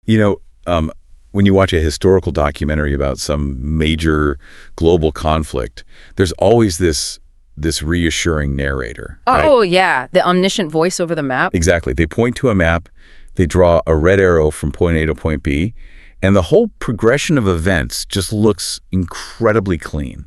You know, when you watch a historical documentary about some major global conflict, there's always this reassuring narrator. Oh, right? yeah. The omniscient voice over the map. Exactly. They point to a map, they draw a red arrow from point A to point B, and the whole progression of events just looks incredibly clean.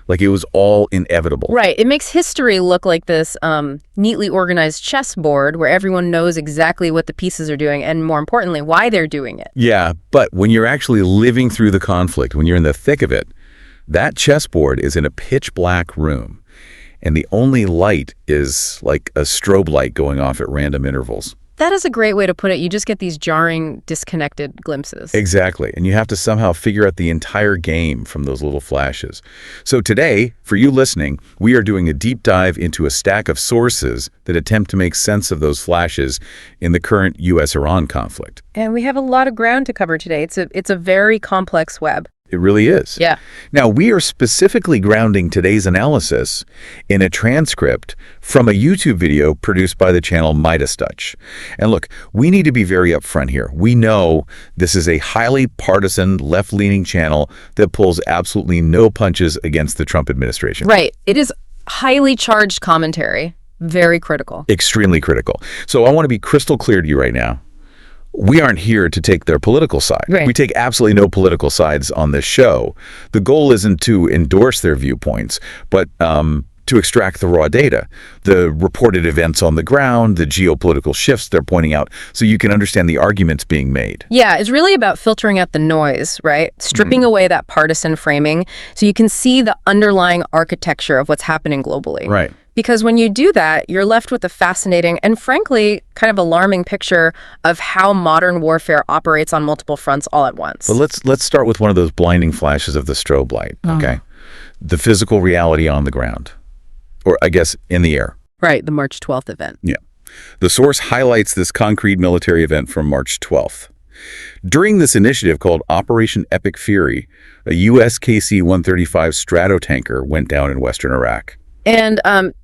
Like it was all inevitable. Right. It makes history look like this neatly organized chessboard where everyone knows exactly what the pieces are doing and, more importantly, why they're doing it. Yeah, but when you're actually living through the conflict, when you're in the thick of it, that chessboard is in a pitch black room, and the only light is like a strobe light going off at random intervals. That is a great way to put it. You just get these jarring, disconnected glimpses. Exactly. And you have to somehow figure out the entire game from those little flashes. So today, for you listening, we are doing a deep dive into a stack of sources that attempt to make sense of those flashes in the current U.S.-Iran conflict. And we have a lot of ground to cover today. It's a very complex web. It really is. Yeah. Now, we are specifically grounding today's analysis in a transcript from a YouTube video produced by the channel MeidasTouch. And look, we need to be very upfront here. We know this is a highly partisan, left-leaning channel that pulls absolutely no punches against the Trump administration. Right. It is highly charged commentary. Very critical. Extremely critical. So I want to be crystal clear to you right now. We aren't here to take their political side. Right. We take absolutely no political sides on this show. The goal isn't to endorse their viewpoints, but to extract the raw data, the reported events on the ground, the geopolitical shifts they're pointing out, so you can understand the arguments being made. Yeah, it's really about filtering out the noise, right? Stripping away that partisan framing so you can see the underlying architecture of what's happening globally. Right. Because when you do that, you're left with a fascinating and frankly kind of alarming picture of how modern warfare operates on multiple fronts all at once. But let's start with one of those blinding flashes of the strobe light, okay? The physical reality on the ground, or I guess in the air. Right, the March 12th event. Yeah. The source highlights this concrete military event from March 12th. During this initiative called Operation Epic Fury, a U.S. KC-135 Stratotanker went down in western Iraq. And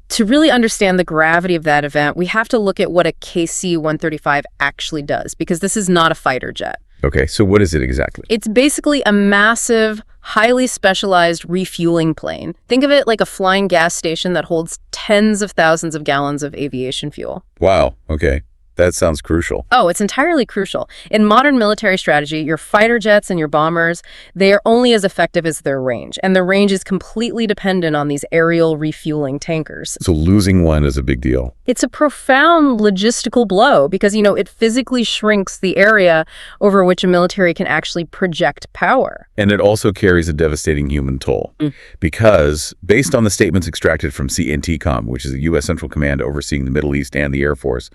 to really understand the gravity of that event, we have to look at what a KC-135 actually does, because this is not a fighter jet. Okay, so what is it exactly? It's basically a massive, highly specialized refueling plane. Think of it like a flying gas station that holds tens of thousands of gallons of aviation fuel. Wow, okay. That sounds crucial. Oh, it's entirely crucial. In modern military strategy, your fighter jets and your bombers, they are only as effective as their range. And the range is completely dependent on these aerial refueling tankers. So losing one is a big deal. It's a profound logistical blow because, you know, it physically shrinks the area over which a military can actually project power. And it also carries a devastating human toll because based on the statements extracted from CNTCOM, which is the U.S. Central Command overseeing the Middle East and the Air Force,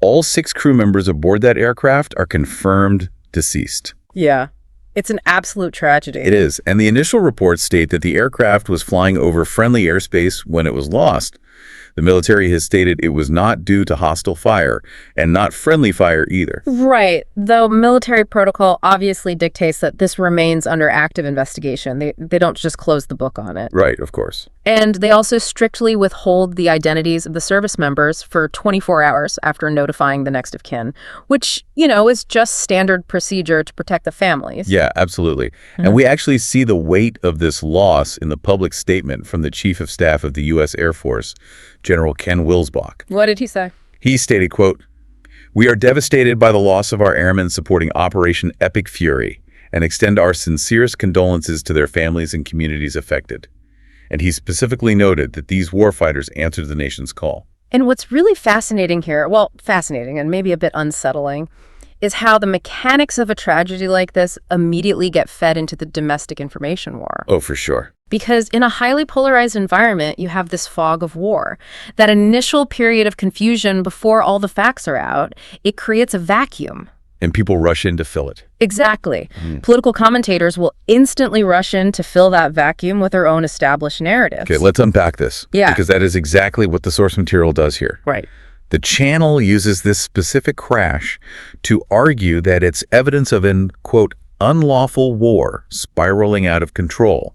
all 6 crew members aboard that aircraft are confirmed deceased. Yeah, it's an absolute tragedy. It is. And the initial reports state that the aircraft was flying over friendly airspace when it was lost. The military has stated it was not due to hostile fire and not friendly fire either. Right. Though military protocol obviously dictates that this remains under active investigation. They don't just close the book on it. Right, of course. And they also strictly withhold the identities of the service members for 24 hours after notifying the next of kin, which, you know, is just standard procedure to protect the families. Yeah, absolutely. And we actually see the weight of this loss in the public statement from the Chief of Staff of the U.S. Air Force, General Ken Wilsbach. What did he say? He stated, quote, "We are devastated by the loss of our airmen supporting Operation Epic Fury and extend our sincerest condolences to their families and communities affected." And he specifically noted that these warfighters answered the nation's call. And what's really fascinating here, well, fascinating and maybe a bit unsettling, is how the mechanics of a tragedy like this immediately get fed into the domestic information war. Oh, for sure. Because in a highly polarized environment, you have this fog of war. That initial period of confusion before all the facts are out, it creates a vacuum. And people rush in to fill it. Exactly. Political commentators will instantly rush in to fill that vacuum with their own established narratives. Okay, let's unpack this. Yeah. Because that is exactly what the source material does here. Right. The channel uses this specific crash to argue that it's evidence of an, quote, unlawful war spiraling out of control.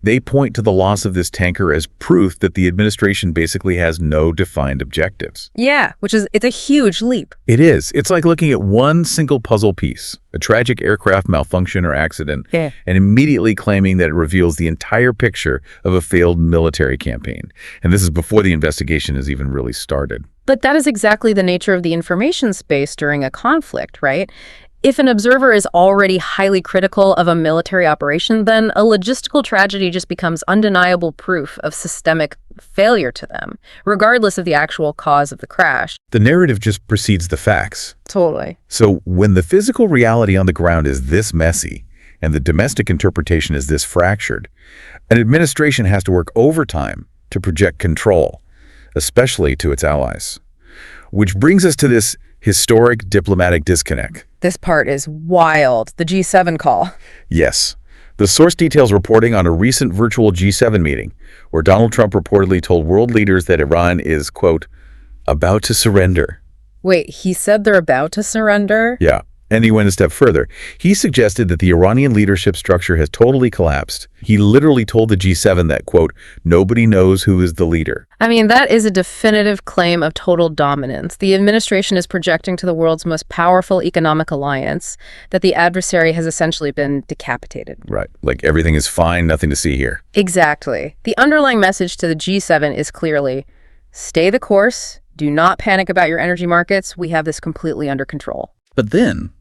They point to the loss of this tanker as proof that the administration basically has no defined objectives. Yeah, it's a huge leap. It is. It's like looking at one single puzzle piece, a tragic aircraft malfunction or accident, Yeah. and immediately claiming that it reveals the entire picture of a failed military campaign. And this is before the investigation has even really started. But that is exactly the nature of the information space during a conflict, right? If an observer is already highly critical of a military operation, then a logistical tragedy just becomes undeniable proof of systemic failure to them, regardless of the actual cause of the crash. The narrative just precedes the facts. Totally. So when the physical reality on the ground is this messy and the domestic interpretation is this fractured, an administration has to work overtime to project control, especially to its allies. Which brings us to this historic diplomatic disconnect. This part is wild. The G7 call. Yes. The source details reporting on a recent virtual G7 meeting where Donald Trump reportedly told world leaders that Iran is, quote, about to surrender. Wait, he said they're about to surrender? Yeah. And he went a step further. He suggested that the Iranian leadership structure has totally collapsed. He literally told the G7 that, quote, nobody knows who is the leader. I mean, that is a definitive claim of total dominance. The administration is projecting to the world's most powerful economic alliance that the adversary has essentially been decapitated. Right. Like everything is fine, nothing to see here. Exactly. The underlying message to the G7 is clearly, stay the course, do not panic about your energy markets, we have this completely under control. But then,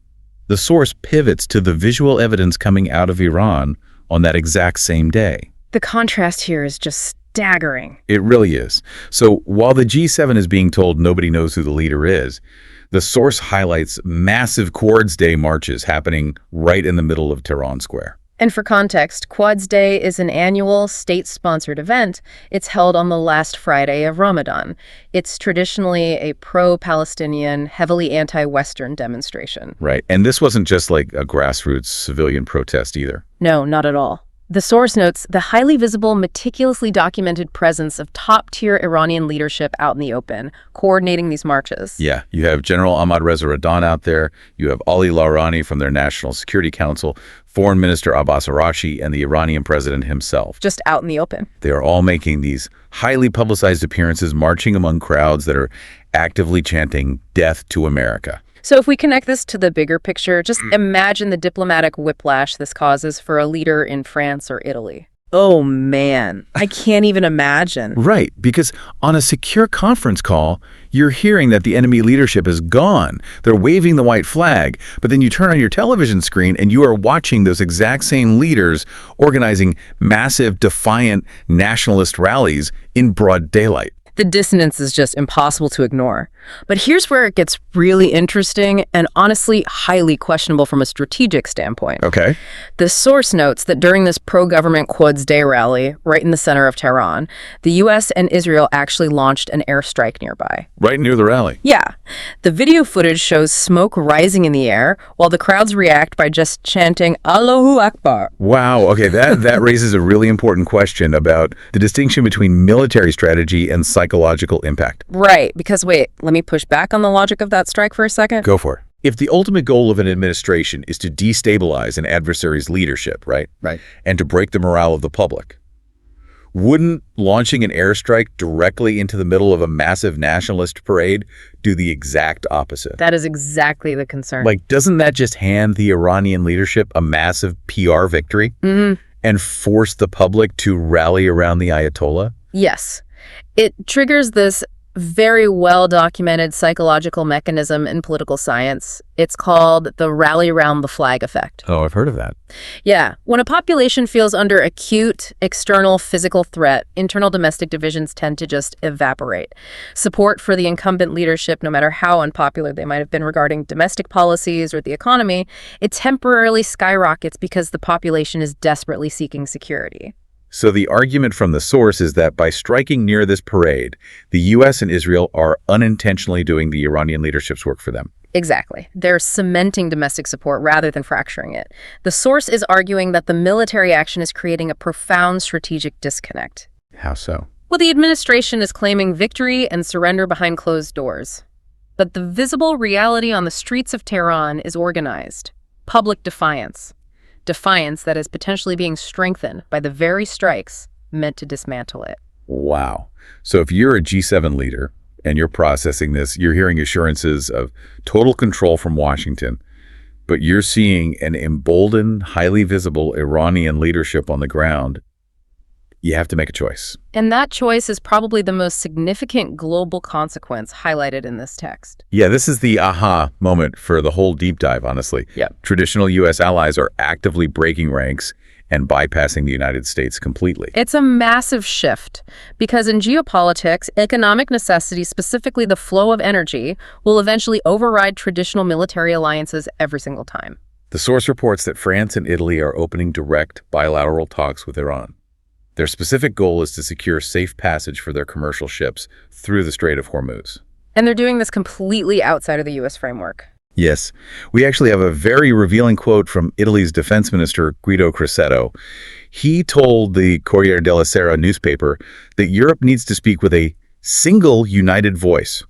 the source pivots to the visual evidence coming out of Iran on that exact same day. The contrast here is just staggering. It really is. So while the G7 is being told nobody knows who the leader is, the source highlights massive Quads Day marches happening right in the middle of Tehran Square. And for context, Quads Day is an annual state-sponsored event. It's held on the last Friday of Ramadan. It's traditionally a pro-Palestinian, heavily anti-Western demonstration. Right. And this wasn't just like a grassroots civilian protest either. No, not at all. The source notes the highly visible, meticulously documented presence of top-tier Iranian leadership out in the open, coordinating these marches. Yeah, you have General Ahmad Reza Radan out there. You have Ali Laurani from their National Security Council, Foreign Minister Abbas Araghchi, and the Iranian president himself. Just out in the open. They are all making these highly publicized appearances, marching among crowds that are actively chanting death to America. So if we connect this to the bigger picture, just imagine the diplomatic whiplash this causes for a leader in France or Italy. Oh, man. I can't even imagine. Right, because on a secure conference call, you're hearing that the enemy leadership is gone. They're waving the white flag, but then you turn on your television screen and you are watching those exact same leaders organizing massive, defiant nationalist rallies in broad daylight. The dissonance is just impossible to ignore. But here's where it gets really interesting and honestly highly questionable from a strategic standpoint. Okay. The source notes that during this pro-government Quds Day rally, right in the center of Tehran, the U.S. and Israel actually launched an airstrike nearby. Right near the rally. Yeah. The video footage shows smoke rising in the air while the crowds react by just chanting Allahu Akbar. Wow. Okay, that raises a really important question about the distinction between military strategy and psychological impact. Right, because wait, let me push back on the logic of that strike for a second. Go for it. If the ultimate goal of an administration is to destabilize an adversary's leadership, right? Right. And to break the morale of the public, wouldn't launching an airstrike directly into the middle of a massive nationalist parade do the exact opposite? That is exactly the concern. Like, doesn't that just hand the Iranian leadership a massive PR victory and force the public to rally around the Ayatollah? Yes. It triggers this very well-documented psychological mechanism in political science. It's called the rally around the flag effect. Oh, I've heard of that. Yeah. When a population feels under acute external physical threat, internal domestic divisions tend to just evaporate. Support for the incumbent leadership, no matter how unpopular they might have been regarding domestic policies or the economy, it temporarily skyrockets because the population is desperately seeking security. So the argument from the source is that by striking near this parade, the U.S. and Israel are unintentionally doing the Iranian leadership's work for them. Exactly. They're cementing domestic support rather than fracturing it. The source is arguing that the military action is creating a profound strategic disconnect. How so? Well, the administration is claiming victory and surrender behind closed doors. But the visible reality on the streets of Tehran is organized. Public defiance. defiance that is potentially being strengthened by the very strikes meant to dismantle it. Wow. So if you're a G7 leader and you're processing this, you're hearing assurances of total control from Washington, but you're seeing an emboldened, highly visible Iranian leadership on the ground, you have to make a choice. And that choice is probably the most significant global consequence highlighted in this text. Yeah, this is the aha moment for the whole deep dive, honestly. Yeah. Traditional U.S. allies are actively breaking ranks and bypassing the United States completely. It's a massive shift because in geopolitics, economic necessity, specifically the flow of energy, will eventually override traditional military alliances every single time. The source reports that France and Italy are opening direct bilateral talks with Iran. Their specific goal is to secure safe passage for their commercial ships through the Strait of Hormuz. And they're doing this completely outside of the U.S. framework. Yes, we actually have a very revealing quote from Italy's defense minister, Guido Crosetto. He told the Corriere della Sera newspaper that Europe needs to speak with a single united voice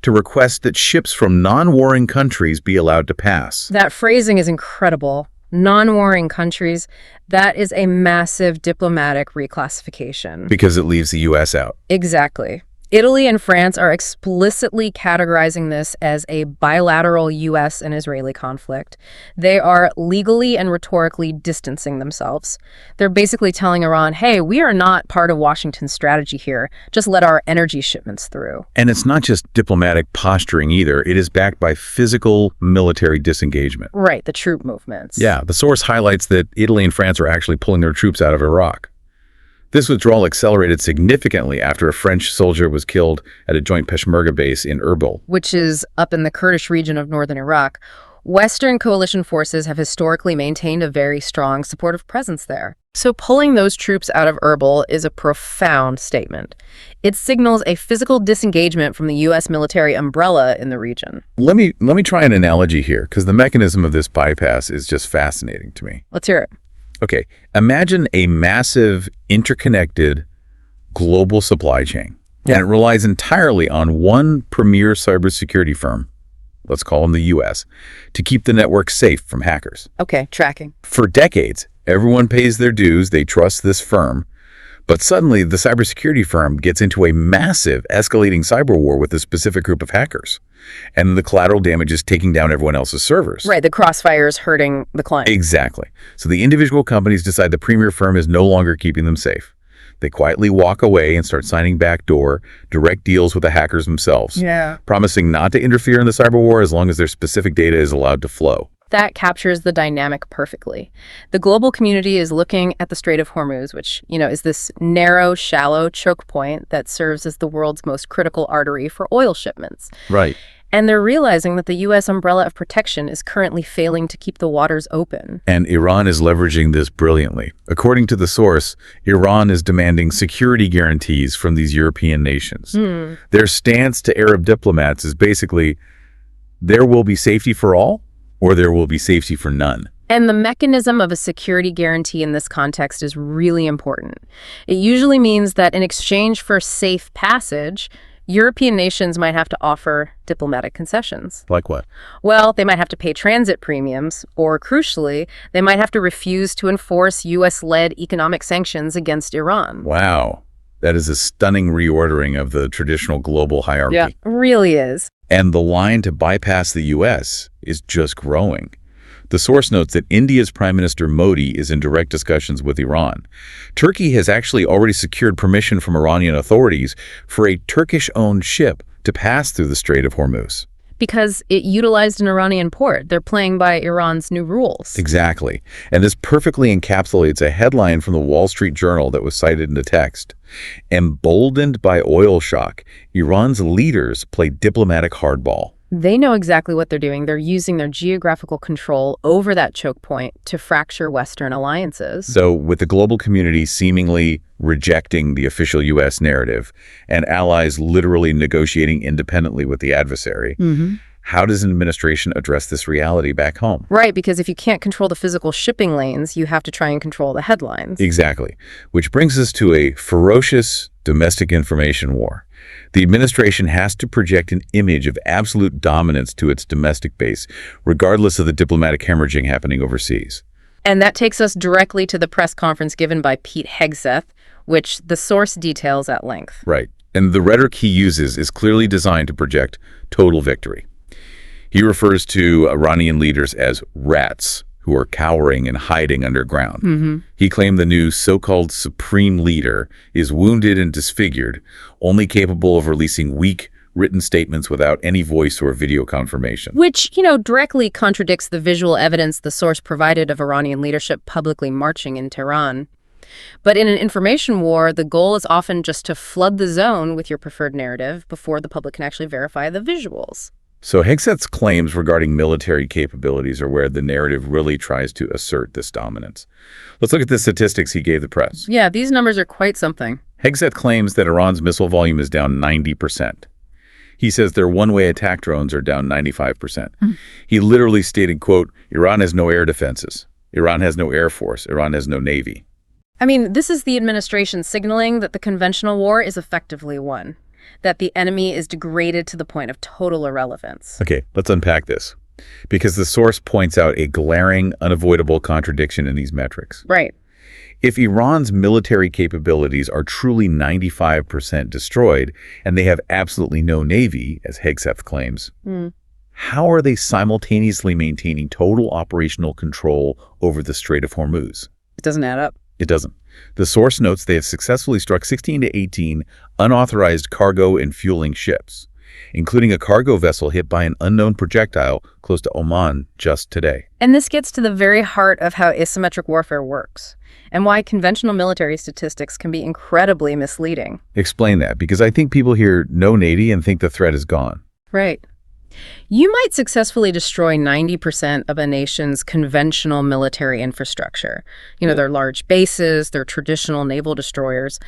to request that ships from non-warring countries be allowed to pass. That phrasing is incredible. Non-warring countries, that is a massive diplomatic reclassification. Because it leaves the U.S. out. Exactly. Italy and France are explicitly categorizing this as a bilateral U.S. and Israeli conflict. They are legally and rhetorically distancing themselves. They're basically telling Iran, hey, we are not part of Washington's strategy here. Just let our energy shipments through. And it's not just diplomatic posturing either. It is backed by physical military disengagement. Right, the troop movements. Yeah, the source highlights that Italy and France are actually pulling their troops out of Iraq. This withdrawal accelerated significantly after a French soldier was killed at a joint Peshmerga base in Erbil, which is up in the Kurdish region of northern Iraq. Western coalition forces have historically maintained a very strong supportive presence there. So pulling those troops out of Erbil is a profound statement. It signals a physical disengagement from the U.S. military umbrella in the region. Let me try an analogy here, because the mechanism of this bypass is just fascinating to me. Let's hear it. Okay, imagine a massive, interconnected, global supply chain. Yeah. And it relies entirely on one premier cybersecurity firm, let's call them the U.S., to keep the network safe from hackers. Okay, tracking. For decades, everyone pays their dues, they trust this firm, but suddenly the cybersecurity firm gets into a massive, escalating cyber war with a specific group of hackers. And the collateral damage is taking down everyone else's servers. Right, the crossfire is hurting the client. Exactly. So the individual companies decide the premier firm is no longer keeping them safe. They quietly walk away and start signing backdoor, direct deals with the hackers themselves, promising not to interfere in the cyber war as long as their specific data is allowed to flow. That captures the dynamic perfectly. The global community is looking at the Strait of Hormuz, which, is this narrow, shallow choke point that serves as the world's most critical artery for oil shipments. Right. And they're realizing that the U.S. umbrella of protection is currently failing to keep the waters open. And Iran is leveraging this brilliantly. According to the source, Iran is demanding security guarantees from these European nations. Their stance to Arab diplomats is basically, there will be safety for all, or there will be safety for none. And the mechanism of a security guarantee in this context is really important. It usually means that in exchange for safe passage, European nations might have to offer diplomatic concessions. Like what? Well, they might have to pay transit premiums, or crucially, they might have to refuse to enforce U.S.-led economic sanctions against Iran. Wow. That is a stunning reordering of the traditional global hierarchy. Yeah, really is. And the line to bypass the U.S. is just growing. The source notes that India's Prime Minister Modi is in direct discussions with Iran. Turkey has actually already secured permission from Iranian authorities for a Turkish-owned ship to pass through the Strait of Hormuz. Because it utilized an Iranian port. They're playing by Iran's new rules. Exactly. And this perfectly encapsulates a headline from the Wall Street Journal that was cited in the text. Emboldened by oil shock, Iran's leaders play diplomatic hardball. They know exactly what they're doing. They're using their geographical control over that choke point to fracture Western alliances. So with the global community seemingly rejecting the official U.S. narrative and allies literally negotiating independently with the adversary, how does an administration address this reality back home? Right, because if you can't control the physical shipping lanes, you have to try and control the headlines. Exactly. Which brings us to a ferocious domestic information war. The administration has to project an image of absolute dominance to its domestic base, regardless of the diplomatic hemorrhaging happening overseas. And that takes us directly to the press conference given by Pete Hegseth, which the source details at length. Right. And the rhetoric he uses is clearly designed to project total victory. He refers to Iranian leaders as rats who are cowering and hiding underground. He claimed the new so-called supreme leader is wounded and disfigured, only capable of releasing weak, written statements without any voice or video confirmation. Which, directly contradicts the visual evidence the source provided of Iranian leadership publicly marching in Tehran. But in an information war, the goal is often just to flood the zone with your preferred narrative before the public can actually verify the visuals. So Hegseth's claims regarding military capabilities are where the narrative really tries to assert this dominance. Let's look at the statistics he gave the press. Yeah, these numbers are quite something. Hegseth claims that Iran's missile volume is down 90%. He says their one-way attack drones are down 95%. He literally stated, quote, Iran has no air defenses. Iran has no air force. Iran has no navy. I mean, this is the administration signaling that the conventional war is effectively won, that the enemy is degraded to the point of total irrelevance. Okay, let's unpack this, because the source points out a glaring, unavoidable contradiction in these metrics. Right. If Iran's military capabilities are truly 95% destroyed, and they have absolutely no navy, as Hegseth claims, how are they simultaneously maintaining total operational control over the Strait of Hormuz? It doesn't add up. It doesn't. The source notes they have successfully struck 16 to 18 unauthorized cargo and fueling ships, including a cargo vessel hit by an unknown projectile close to Oman just today. And this gets to the very heart of how asymmetric warfare works, and why conventional military statistics can be incredibly misleading. Explain that, because I think people hear no navy and think the threat is gone. Right. You might successfully destroy 90% of a nation's conventional military infrastructure. Their large bases, their traditional naval destroyers.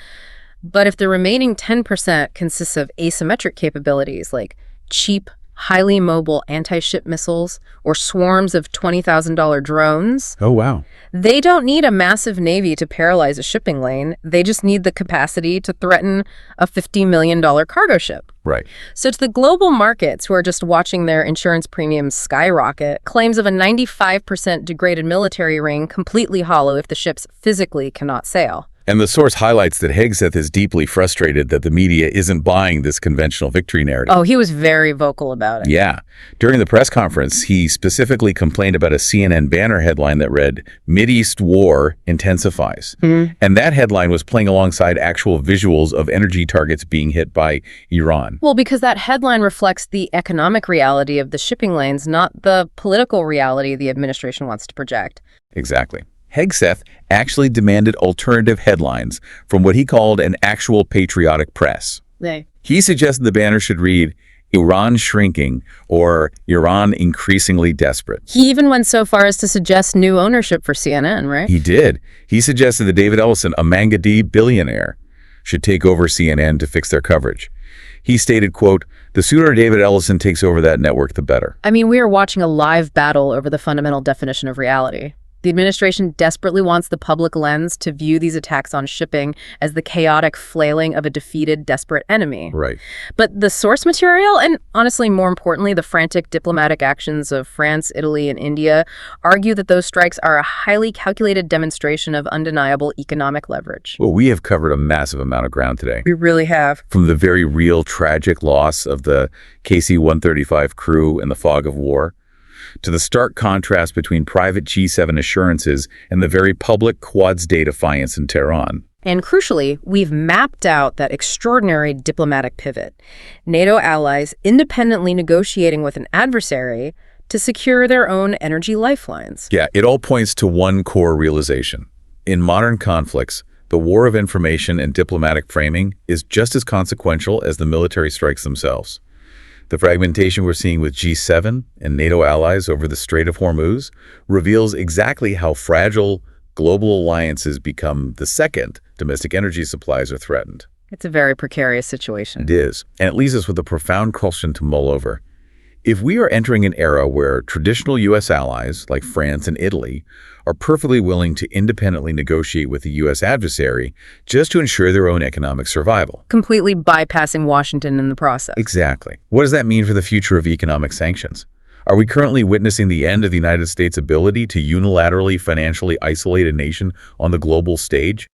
But if the remaining 10% consists of asymmetric capabilities like cheap, highly mobile anti-ship missiles or swarms of $20,000 drones, Oh, wow. they don't need a massive navy to paralyze a shipping lane. They just need the capacity to threaten a $50 million cargo ship. Right. So to the global markets who are just watching their insurance premiums skyrocket, claims of a 95% degraded military ring completely hollow if the ships physically cannot sail. And the source highlights that Hegseth is deeply frustrated that the media isn't buying this conventional victory narrative. Oh, he was very vocal about it. Yeah. During the press conference, he specifically complained about a CNN banner headline that read, Mideast War Intensifies. And that headline was playing alongside actual visuals of energy targets being hit by Iran. Well, because that headline reflects the economic reality of the shipping lanes, not the political reality the administration wants to project. Exactly. Hegseth actually demanded alternative headlines from what he called an actual patriotic press. He suggested the banner should read, Iran shrinking or Iran increasingly desperate. He even went so far as to suggest new ownership for CNN, right? He did. He suggested that David Ellison, a Mangadi billionaire, should take over CNN to fix their coverage. He stated, quote, the sooner David Ellison takes over that network, the better. I mean, we are watching a live battle over the fundamental definition of reality. The administration desperately wants the public lens to view these attacks on shipping as the chaotic flailing of a defeated, desperate enemy. Right. But the source material, and honestly, more importantly, the frantic diplomatic actions of France, Italy, and India, argue that those strikes are a highly calculated demonstration of undeniable economic leverage. Well, we have covered a massive amount of ground today. We really have. From the very real tragic loss of the KC-135 crew in the fog of war, to the stark contrast between private G7 assurances and the very public Quads Day defiance in Tehran. And crucially, we've mapped out that extraordinary diplomatic pivot. NATO allies independently negotiating with an adversary to secure their own energy lifelines. Yeah, it all points to one core realization. In modern conflicts, the war of information and diplomatic framing is just as consequential as the military strikes themselves. The fragmentation we're seeing with G7 and NATO allies over the Strait of Hormuz reveals exactly how fragile global alliances become the second domestic energy supplies are threatened. It's a very precarious situation. It is, and it leaves us with a profound question to mull over. If we are entering an era where traditional U.S. allies, like France and Italy, are perfectly willing to independently negotiate with the U.S. adversary just to ensure their own economic survival. Completely bypassing Washington in the process. Exactly. What does that mean for the future of economic sanctions? Are we currently witnessing the end of the United States' ability to unilaterally financially isolate a nation on the global stage?